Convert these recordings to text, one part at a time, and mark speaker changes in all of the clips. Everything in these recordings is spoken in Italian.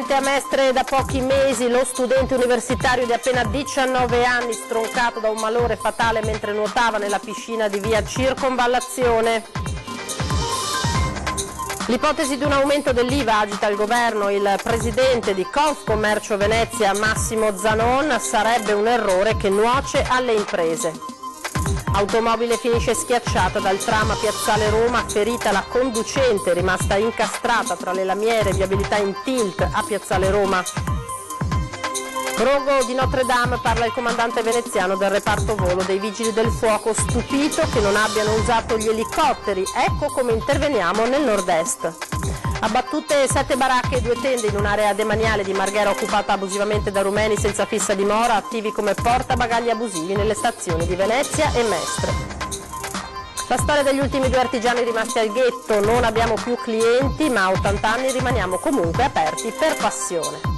Speaker 1: Residente a Mestre da pochi mesi, lo studente universitario di appena 19 anni stroncato da un malore fatale mentre nuotava nella piscina di via Circonvallazione. L'ipotesi di un aumento dell'IVA agita il governo. Il presidente di Confcommercio Venezia, Massimo Zanon, sarebbe un errore che nuoce alle imprese. Automobile finisce schiacciata dal tram a Piazzale Roma, ferita la conducente, rimasta incastrata tra le lamiere, viabilità in tilt a Piazzale Roma. Rogo di Notre Dame, parla il comandante veneziano del reparto volo dei Vigili del Fuoco, stupito che non abbiano usato gli elicotteri. Ecco come interveniamo nel nord-est. Abbattute 7 baracche e 2 tende in un'area demaniale di Marghera occupata abusivamente da rumeni senza fissa dimora, attivi come portabagagli abusivi nelle stazioni di Venezia e Mestre. La storia degli ultimi 2 artigiani rimasti al ghetto: non abbiamo più clienti ma a 80 anni rimaniamo comunque aperti per passione.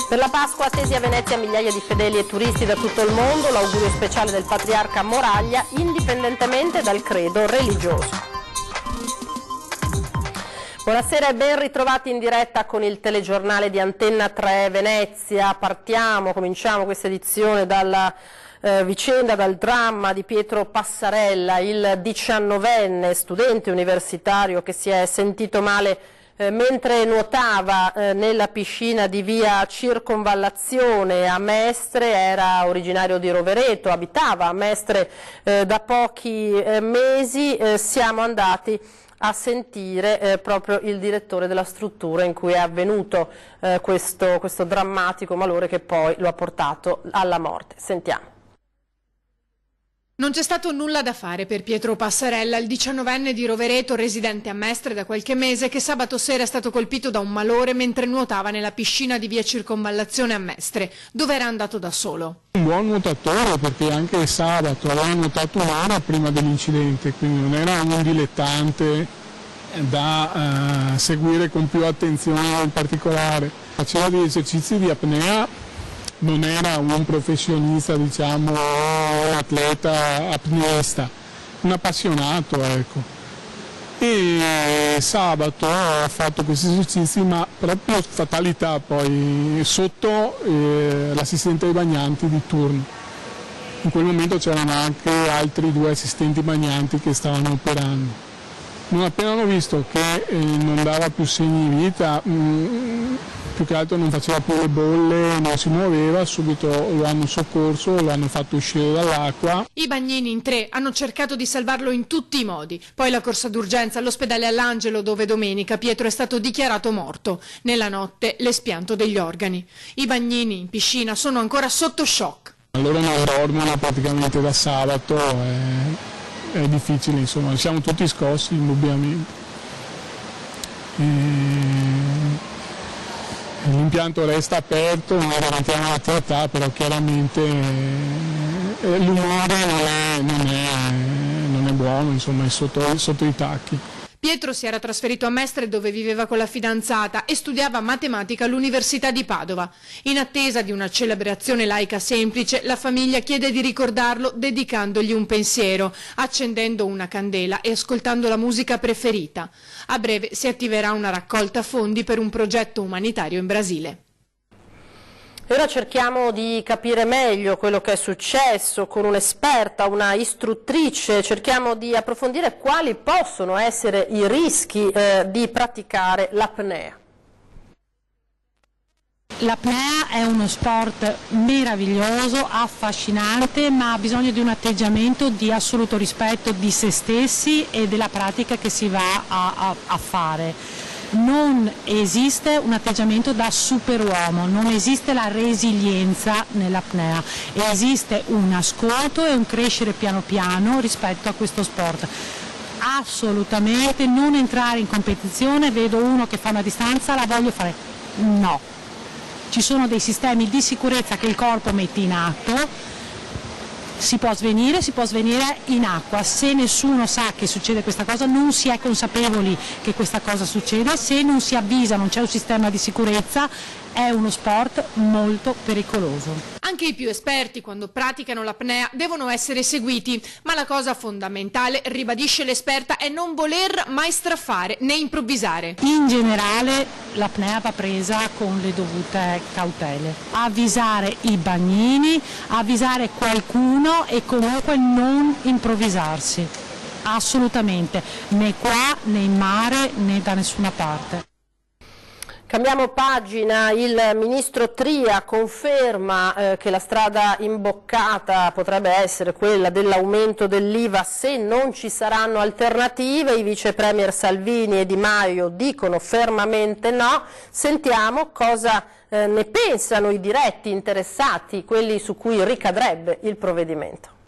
Speaker 1: Per la Pasqua attesi a Venezia migliaia di fedeli e turisti da tutto il mondo, l'augurio speciale del patriarca Moraglia indipendentemente dal credo religioso. Buonasera e ben ritrovati in diretta con il telegiornale di Antenna 3 Venezia. Cominciamo questa edizione dalla vicenda, dal dramma di Pietro Passarella, il 19enne studente universitario che si è sentito male mentre nuotava nella piscina di via Circonvallazione a Mestre. Era originario di Rovereto, abitava a Mestre da pochi mesi. Siamo andati a sentire proprio il direttore della struttura in cui è avvenuto questo drammatico malore che poi lo ha portato alla morte. Sentiamo.
Speaker 2: Non c'è stato nulla da fare per Pietro Passarella, il 19enne di Rovereto, residente a Mestre da qualche mese, che sabato sera è stato colpito da un malore mentre nuotava nella piscina di via Circonvallazione a Mestre, dove era andato da solo.
Speaker 3: Un buon nuotatore, perché anche sabato aveva nuotato un'ora prima dell'incidente, quindi non era un dilettante da seguire con più attenzione in particolare. Faceva degli esercizi di apnea. Non era un professionista, diciamo, un atleta apneista, un appassionato, ecco. E sabato ha fatto questi esercizi, ma proprio fatalità poi sotto l'assistente ai bagnanti di turno. In quel momento c'erano anche altri 2 assistenti bagnanti che stavano operando. Non appena hanno visto che non dava più segni di vita, più che altro non faceva più le bolle, non si muoveva, subito lo hanno soccorso, lo hanno fatto uscire dall'acqua.
Speaker 2: I bagnini in 3 hanno cercato di salvarlo in tutti i modi, poi la corsa d'urgenza all'ospedale All'Angelo, dove domenica Pietro è stato dichiarato morto. Nella notte l'espianto degli organi. I bagnini in piscina sono ancora sotto shock.
Speaker 3: Allora non dormono praticamente da sabato, è difficile, insomma, siamo tutti scossi indubbiamente. L'impianto resta aperto, non garantiamo l'attività, però chiaramente l'umore non è buono, insomma, è sotto i tacchi.
Speaker 2: Pietro si era trasferito a Mestre, dove viveva con la fidanzata, e studiava matematica all'Università di Padova. In attesa di una celebrazione laica semplice, la famiglia chiede di ricordarlo dedicandogli un pensiero, accendendo una candela e ascoltando la musica preferita. A breve si attiverà una raccolta fondi per un progetto umanitario in Brasile.
Speaker 1: E ora cerchiamo di capire meglio quello che è successo con un'esperta, una istruttrice. Cerchiamo di approfondire quali possono essere i rischi di praticare l'apnea.
Speaker 4: L'apnea è uno sport meraviglioso, affascinante, ma ha bisogno di un atteggiamento di assoluto rispetto di se stessi e della pratica che si va a fare. Non esiste un atteggiamento da superuomo, non esiste la resilienza nell'apnea, esiste un ascolto e un crescere piano piano rispetto a questo sport. Assolutamente non entrare in competizione, vedo uno che fa una distanza, la voglio fare, no. Ci sono dei sistemi di sicurezza che il corpo mette in atto. Si può svenire in acqua. Se nessuno sa che succede questa cosa, non si è consapevoli che questa cosa succede, se non si avvisa, non c'è un sistema di sicurezza, è uno sport molto pericoloso.
Speaker 2: Anche i più esperti, quando praticano l'apnea, devono essere seguiti, ma la cosa fondamentale, ribadisce l'esperta, è non voler mai straffare né improvvisare.
Speaker 4: In generale l'apnea va presa con le dovute cautele, avvisare i bagnini, avvisare qualcuno e comunque non improvvisarsi, assolutamente, né qua né in mare né da nessuna parte.
Speaker 1: Cambiamo pagina, il ministro Tria conferma che la strada imboccata potrebbe essere quella dell'aumento dell'IVA se non ci saranno alternative. I vice premier Salvini e Di Maio dicono fermamente no. Sentiamo cosa ne pensano i diretti interessati, quelli su cui ricadrebbe il provvedimento.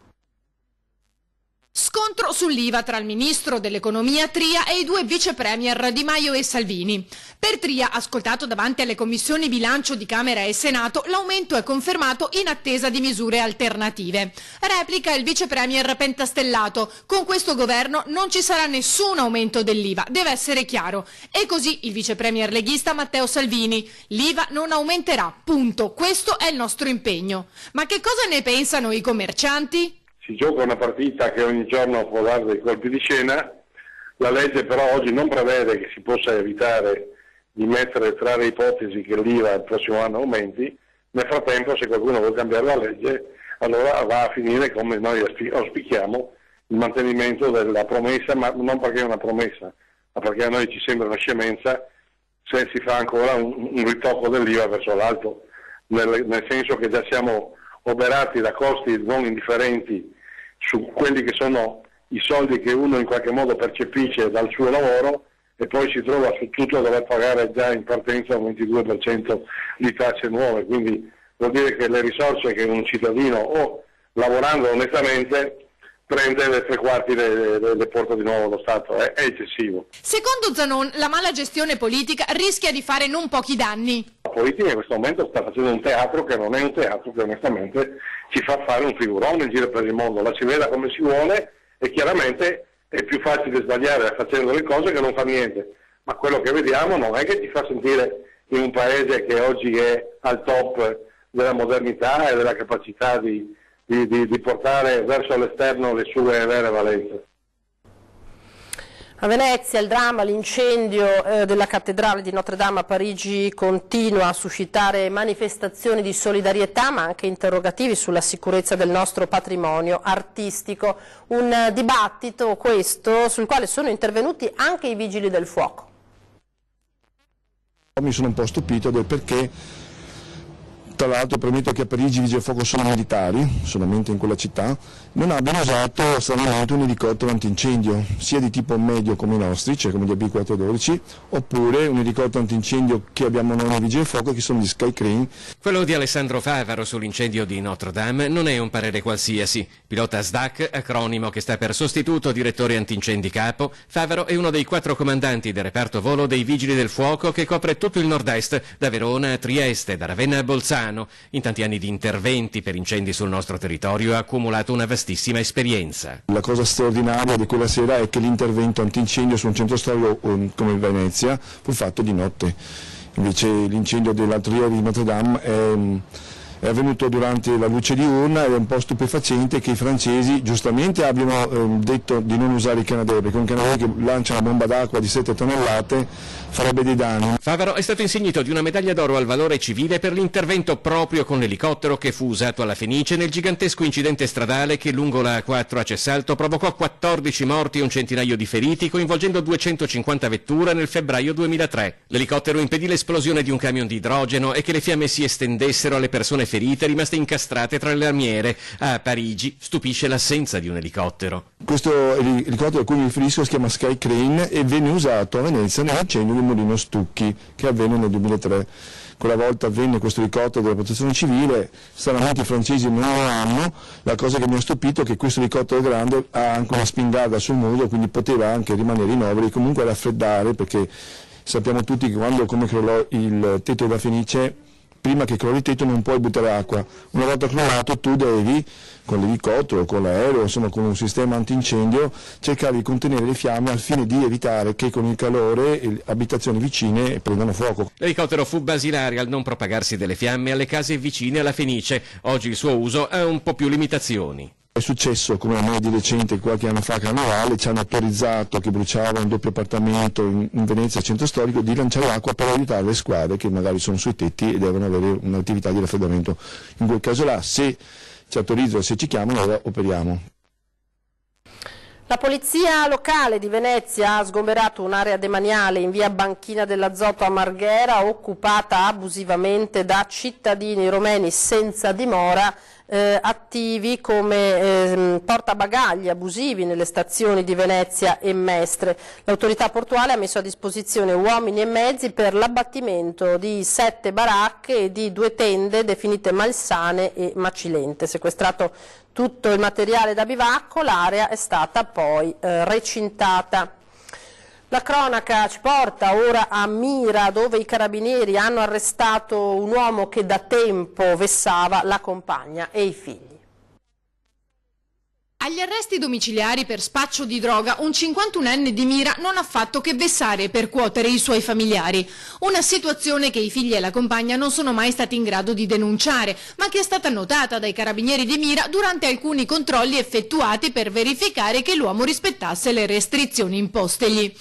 Speaker 2: Scontro sull'IVA tra il ministro dell'economia Tria e i due vice premier Di Maio e Salvini. Per Tria, ascoltato davanti alle commissioni bilancio di Camera e Senato, l'aumento è confermato in attesa di misure alternative. Replica il vice premier pentastellato: con questo governo non ci sarà nessun aumento dell'IVA, deve essere chiaro. E così il vice premier leghista Matteo Salvini: l'IVA non aumenterà, punto, questo è il nostro impegno. Ma che cosa ne pensano i commercianti?
Speaker 5: Si gioca una partita che ogni giorno può dare dei colpi di scena, la legge però oggi non prevede che si possa evitare di mettere tra le ipotesi che l'IVA il prossimo anno aumenti. Nel frattempo, se qualcuno vuole cambiare la legge, allora va a finire come noi auspichiamo, il mantenimento della promessa, ma non perché è una promessa, ma perché a noi ci sembra una scemenza se si fa ancora un ritocco dell'IVA verso l'alto, nel senso che già siamo oberati da costi non indifferenti su quelli che sono i soldi che uno in qualche modo percepisce dal suo lavoro, e poi si trova su tutto a dover pagare già in partenza un 22% di tasse nuove. Quindi vuol dire che le risorse che un cittadino, o lavorando onestamente, prende le 3/4 le porta di nuovo allo Stato, è eccessivo.
Speaker 2: Secondo Zanon, la mala gestione politica rischia di fare non pochi danni.
Speaker 5: La politica in questo momento sta facendo un teatro che non è un teatro, che onestamente ci fa fare un figurone in giro per il mondo. La si veda come si vuole e chiaramente è più facile sbagliare facendo le cose che non far niente. Ma quello che vediamo non è che ci fa sentire in un paese che oggi è al top della modernità e della capacità di portare verso l'esterno le sue vere valenze.
Speaker 1: A Venezia il dramma, l'incendio della cattedrale di Notre Dame a Parigi continua a suscitare manifestazioni di solidarietà, ma anche interrogativi sulla sicurezza del nostro patrimonio artistico. Un dibattito questo sul quale sono intervenuti anche i vigili del fuoco.
Speaker 6: Mi sono un po' stupito del perché. Tra l'altro premetto che a Parigi i vigili del fuoco sono militari, solamente in quella città, non abbiano usato stranamente un elicottero antincendio, sia di tipo medio come i nostri, cioè come gli AB412, oppure un elicottero antincendio che abbiamo noi nei vigili del fuoco, che sono gli Sky Crane.
Speaker 7: Quello di Alessandro Favaro sull'incendio di Notre Dame non è un parere qualsiasi. Pilota SDAC, acronimo che sta per sostituto direttore antincendi capo, Favaro è uno dei 4 comandanti del reparto volo dei vigili del fuoco che copre tutto il nord-est, da Verona a Trieste, da Ravenna a Bolzano. In tanti anni di interventi per incendi sul nostro territorio ha accumulato una vastissima esperienza.
Speaker 6: La cosa straordinaria di quella sera è che l'intervento antincendio su un centro storico come Venezia fu fatto di notte. Invece l'incendio dell'altro ieri di Notre Dame è avvenuto durante la luce diurna ed è un po' stupefacente che i francesi giustamente abbiano detto di non usare i Canadair, perché un Canadair che lancia una bomba d'acqua di 7 tonnellate farebbe dei danni.
Speaker 7: Favaro è stato insignito di una medaglia d'oro al valore civile per l'intervento proprio con l'elicottero che fu usato alla Fenice nel gigantesco incidente stradale che lungo la A4 a Cessalto provocò 14 morti e un centinaio di feriti, coinvolgendo 250 vetture nel febbraio 2003. L'elicottero impedì l'esplosione di un camion di idrogeno e che le fiamme si estendessero alle persone ferite rimaste incastrate tra le lamiere. A Parigi stupisce l'assenza di un elicottero.
Speaker 6: Questo elicottero a cui mi riferisco si chiama Sky Crane e venne usato a Venezia nell'incendio del Mulino Stucchi che avvenne nel 2003. Quella volta avvenne questo elicottero della protezione civile, stranamente i francesi non lo hanno. La cosa che mi ha stupito è che questo elicottero grande ha anche una spingarda sul muso, quindi poteva anche rimanere in orbita e comunque raffreddare, perché sappiamo tutti che quando come crollò il tetto della Fenice prima che crolli il tetto non puoi buttare acqua. Una volta crollato tu devi, con l'elicottero, con l'aereo, insomma con un sistema antincendio, cercare di contenere le fiamme al fine di evitare che con il calore le abitazioni vicine prendano fuoco.
Speaker 7: L'elicottero fu basilare al non propagarsi delle fiamme alle case vicine alla Fenice. Oggi il suo uso ha un po' più limitazioni.
Speaker 6: È successo, come a me di recente, qualche anno fa a Carnevale, ci hanno autorizzato, che bruciava un doppio appartamento in Venezia, centro storico, di lanciare l'acqua per aiutare le squadre che magari sono sui tetti e devono avere un'attività di raffreddamento. In quel caso là, se ci autorizzano, se ci chiamano, allora operiamo.
Speaker 1: La polizia locale di Venezia ha sgomberato un'area demaniale in via Banchina dell'Azoto a Marghera, occupata abusivamente da cittadini romeni senza dimora, attivi come portabagagli abusivi nelle stazioni di Venezia e Mestre. L'autorità portuale ha messo a disposizione uomini e mezzi per l'abbattimento di 7 baracche e di 2 tende definite malsane e macilente. Sequestrato tutto il materiale da bivacco, l'area è stata poi recintata. La cronaca ci porta ora a Mira, dove i carabinieri hanno arrestato un uomo che da tempo vessava la compagna e i figli.
Speaker 2: Agli arresti domiciliari per spaccio di droga, un 51enne di Mira non ha fatto che vessare e percuotere i suoi familiari. Una situazione che i figli e la compagna non sono mai stati in grado di denunciare, ma che è stata notata dai carabinieri di Mira durante alcuni controlli effettuati per verificare che l'uomo rispettasse le restrizioni impostegli.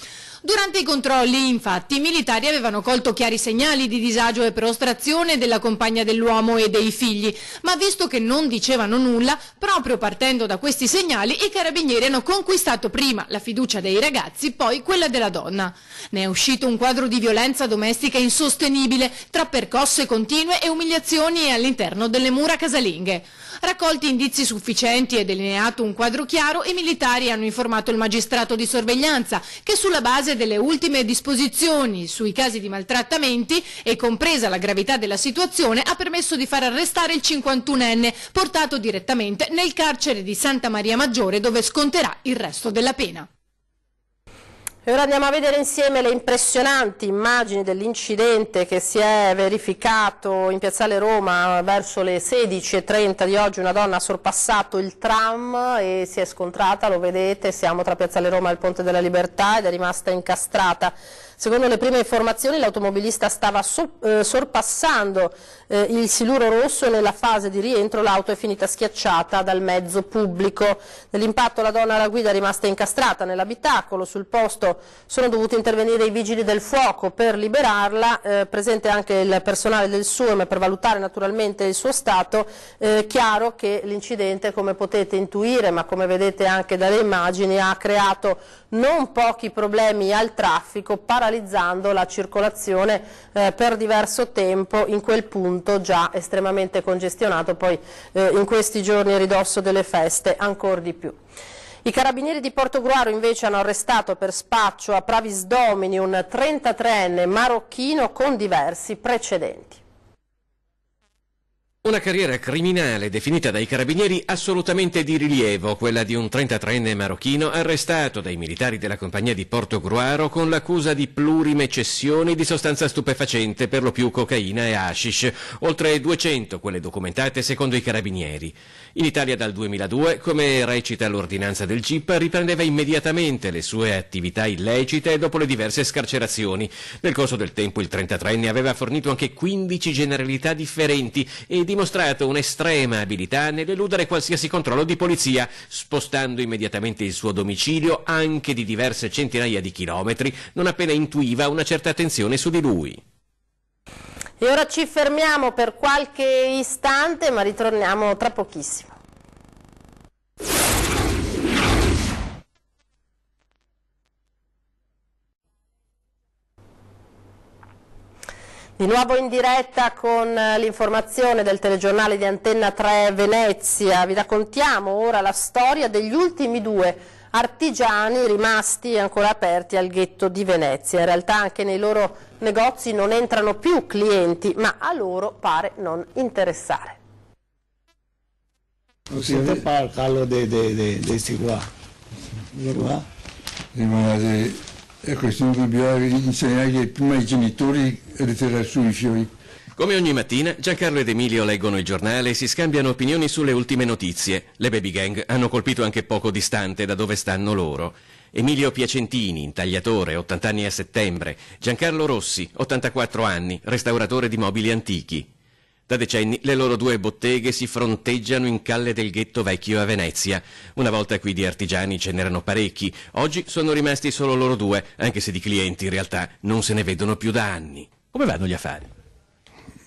Speaker 2: Durante i controlli, infatti, i militari avevano colto chiari segnali di disagio e prostrazione della compagna dell'uomo e dei figli, ma visto che non dicevano nulla, proprio partendo da questi segnali, i carabinieri hanno conquistato prima la fiducia dei ragazzi, poi quella della donna. Ne è uscito un quadro di violenza domestica insostenibile, tra percosse continue e umiliazioni all'interno delle mura casalinghe. Raccolti indizi sufficienti e delineato un quadro chiaro, i militari hanno informato il magistrato di sorveglianza che sulla base delle ultime disposizioni sui casi di maltrattamenti e compresa la gravità della situazione ha permesso di far arrestare il 51enne, portato direttamente nel carcere di Santa Maria Maggiore dove sconterà il resto della pena.
Speaker 1: E ora andiamo a vedere insieme le impressionanti immagini dell'incidente che si è verificato in Piazzale Roma verso le 16:30 di oggi. Una donna ha sorpassato il tram e si è scontrata, lo vedete, siamo tra Piazzale Roma e il Ponte della Libertà, ed è rimasta incastrata. Secondo le prime informazioni l'automobilista stava sorpassando il siluro rosso e nella fase di rientro l'auto è finita schiacciata dal mezzo pubblico. Nell'impatto la donna alla guida è rimasta incastrata nell'abitacolo. Sul posto sono dovuti intervenire i vigili del fuoco per liberarla, presente anche il personale del SUEM per valutare naturalmente il suo stato. Chiaro che l'incidente, come potete intuire, ma come vedete anche dalle immagini, ha creato non pochi problemi al traffico, paralizzando la circolazione per diverso tempo in quel punto già estremamente congestionato, poi in questi giorni a ridosso delle feste ancora di più. I carabinieri di Portogruaro invece hanno arrestato per spaccio a Pravis Domini un 33enne marocchino con diversi precedenti.
Speaker 7: Una carriera criminale definita dai carabinieri assolutamente di rilievo, quella di un 33enne marocchino arrestato dai militari della compagnia di Portogruaro con l'accusa di plurime cessioni di sostanza stupefacente, per lo più cocaina e hashish, oltre 200 quelle documentate secondo i carabinieri. In Italia dal 2002, come recita l'ordinanza del GIP, riprendeva immediatamente le sue attività illecite dopo le diverse scarcerazioni. Nel corso del tempo il 33enne aveva fornito anche 15 generalità differenti e dimostrato un'estrema abilità nell'eludere qualsiasi controllo di polizia, spostando immediatamente il suo domicilio anche di diverse centinaia di chilometri, non appena intuiva una certa attenzione su di lui.
Speaker 1: E ora ci fermiamo per qualche istante, ma ritorniamo tra pochissimo. Di nuovo in diretta con l'informazione del telegiornale di Antenna 3 Venezia. Vi raccontiamo ora la storia degli ultimi 2 artigiani rimasti ancora aperti al ghetto di Venezia. In realtà anche nei loro negozi non entrano più clienti, ma a loro pare non interessare.
Speaker 8: Si parla di questi qua.
Speaker 9: È questione che bisogna insegnare prima ai genitori a ritirare su i fiori.
Speaker 7: Come ogni mattina, Giancarlo ed Emilio leggono il giornale e si scambiano opinioni sulle ultime notizie. Le baby gang hanno colpito anche poco distante da dove stanno loro. Emilio Piacentini, intagliatore, 80 anni a settembre. Giancarlo Rossi, 84 anni, restauratore di mobili antichi. Da decenni le loro due botteghe si fronteggiano in Calle del Ghetto Vecchio a Venezia. Una volta qui di artigiani ce n'erano parecchi, oggi sono rimasti solo loro due, anche se di clienti in realtà non se ne vedono più da anni. Come vanno gli affari?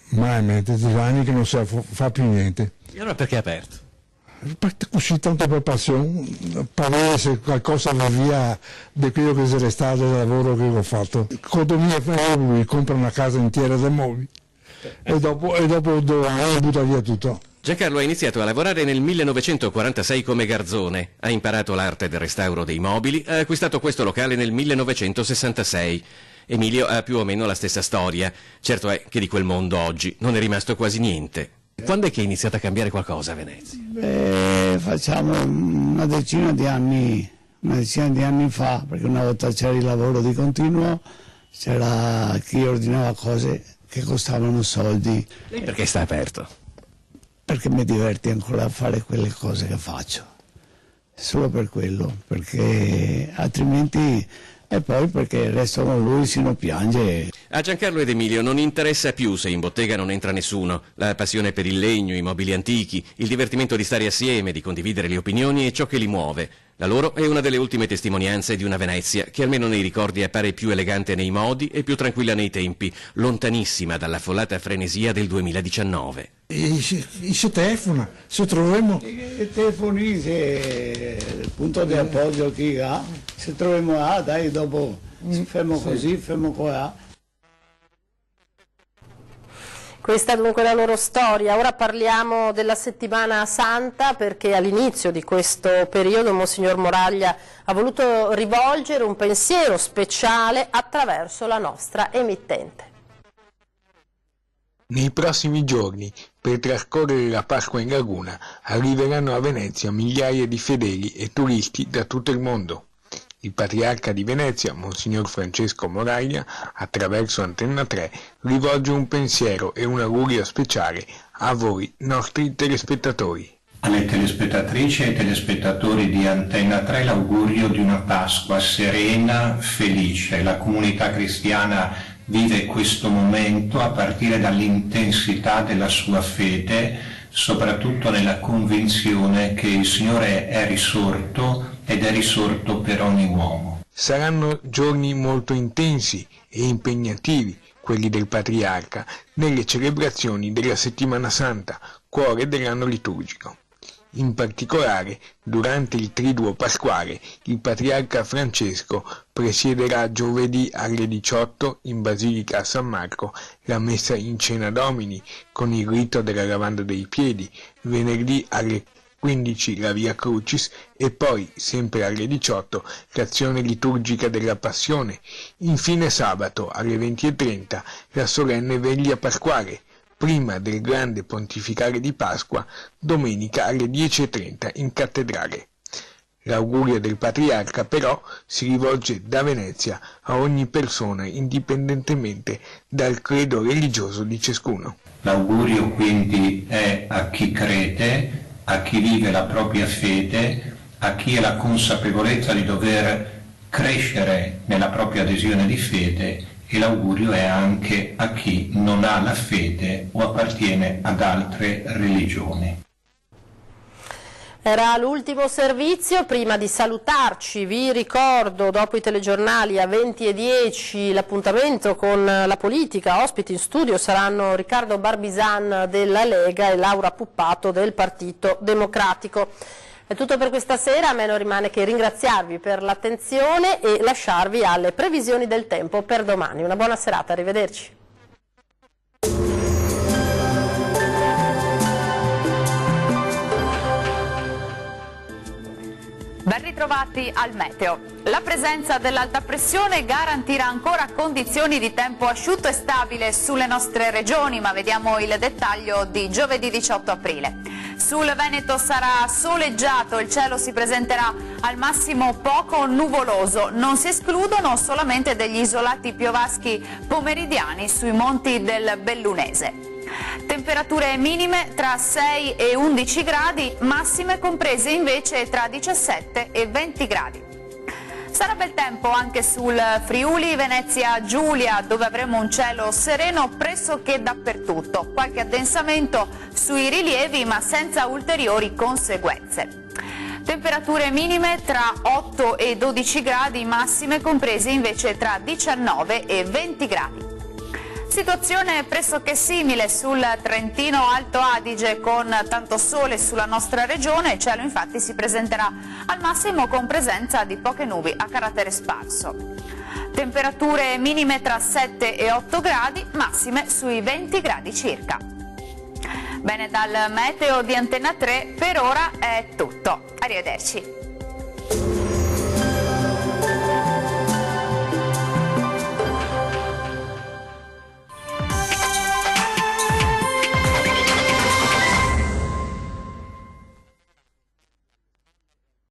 Speaker 8: Ma è 2 anni che non si fa più niente.
Speaker 7: E allora perché è aperto?
Speaker 8: Parte così tanto per passione, per vedere se qualcosa va via di quello che è restato del lavoro che ho fatto. Con 2.000 euro lui compra una casa intera dei mobili e dopo 2 anni butta via tutto.
Speaker 7: Giancarlo ha iniziato a lavorare nel 1946 come garzone, ha imparato l'arte del restauro dei mobili, ha acquistato questo locale nel 1966. Emilio ha più o meno la stessa storia, certo è che di quel mondo oggi non è rimasto quasi niente. Quando è che è iniziato a cambiare qualcosa a Venezia?
Speaker 8: Facciamo una decina di anni fa, perché una volta c'era il lavoro di continuo, c'era chi ordinava cose che costavano soldi.
Speaker 7: E perché sta aperto?
Speaker 8: Perché mi diverti ancora a fare quelle cose che faccio, solo per quello, perché altrimenti... E poi perché resto con lui si non piange.
Speaker 7: A Giancarlo ed Emilio non interessa più se in bottega non entra nessuno. La passione per il legno, i mobili antichi, il divertimento di stare assieme, di condividere le opinioni è ciò che li muove. La loro è una delle ultime testimonianze di una Venezia che almeno nei ricordi appare più elegante nei modi e più tranquilla nei tempi, lontanissima dall'affollata frenesia del 2019.
Speaker 8: Si telefona, se troviamo... I telefoni, il punto di appoggio che ha, se troviamo dai, dopo fermo così, fermo qua.
Speaker 1: Questa è dunque la loro storia. Ora parliamo della settimana santa, perché all'inizio di questo periodo Monsignor Moraglia ha voluto rivolgere un pensiero speciale attraverso la nostra emittente.
Speaker 9: Nei prossimi giorni, per trascorrere la Pasqua in laguna, arriveranno a Venezia migliaia di fedeli e turisti da tutto il mondo. Il patriarca di Venezia, Monsignor Francesco Moraglia, attraverso Antenna 3, rivolge un pensiero e un augurio speciale a voi, nostri telespettatori.
Speaker 10: Alle telespettatrici e ai telespettatori di Antenna 3 l'augurio di una Pasqua serena, felice. La comunità cristiana vive questo momento a partire dall'intensità della sua fede, soprattutto nella convinzione che il Signore è risorto ed è risorto per ogni uomo.
Speaker 9: Saranno giorni molto intensi e impegnativi, quelli del Patriarca, nelle celebrazioni della Settimana Santa, cuore dell'anno liturgico. In particolare, durante il Triduo Pasquale, il Patriarca Francesco presiederà giovedì alle 18 in Basilica a San Marco la Messa in Cena Domini con il rito della lavanda dei piedi, venerdì alle 15 la Via Crucis e poi, sempre alle 18, l'azione liturgica della Passione. Infine sabato alle 20:30 la solenne veglia pasquale, prima del grande pontificale di Pasqua, domenica alle 10:30 in cattedrale. L'augurio del Patriarca però si rivolge da Venezia a ogni persona indipendentemente dal credo religioso di ciascuno.
Speaker 10: L'augurio quindi è a chi crede, a chi vive la propria fede, a chi ha la consapevolezza di dover crescere nella propria adesione di fede, e l'augurio è anche a chi non ha la fede o appartiene ad altre religioni.
Speaker 1: Era l'ultimo servizio. Prima di salutarci vi ricordo, dopo i telegiornali a 20:10, l'appuntamento con la politica. Ospiti in studio saranno Riccardo Barbisan della Lega e Laura Puppato del Partito Democratico. È tutto per questa sera, a me non rimane che ringraziarvi per l'attenzione e lasciarvi alle previsioni del tempo per domani. Una buona serata, arrivederci.
Speaker 11: Ben ritrovati al meteo. La presenza dell'alta pressione garantirà ancora condizioni di tempo asciutto e stabile sulle nostre regioni, ma vediamo il dettaglio di giovedì 18 aprile. Sul Veneto sarà soleggiato, il cielo si presenterà al massimo poco nuvoloso, non si escludono solamente degli isolati piovaschi pomeridiani sui monti del Bellunese. Temperature minime tra 6 e 11 gradi, massime comprese invece tra 17 e 20 gradi. Sarà bel tempo anche sul Friuli, Venezia Giulia, dove avremo un cielo sereno pressoché dappertutto, qualche addensamento sui rilievi ma senza ulteriori conseguenze. Temperature minime tra 8 e 12 gradi, massime comprese invece tra 19 e 20 gradi. Situazione pressoché simile sul Trentino Alto Adige, con tanto sole sulla nostra regione, il cielo infatti si presenterà al massimo con presenza di poche nubi a carattere sparso. Temperature minime tra 7 e 8 gradi, massime sui 20 gradi circa. Bene, dal meteo di Antenna 3 per ora è tutto. Arrivederci.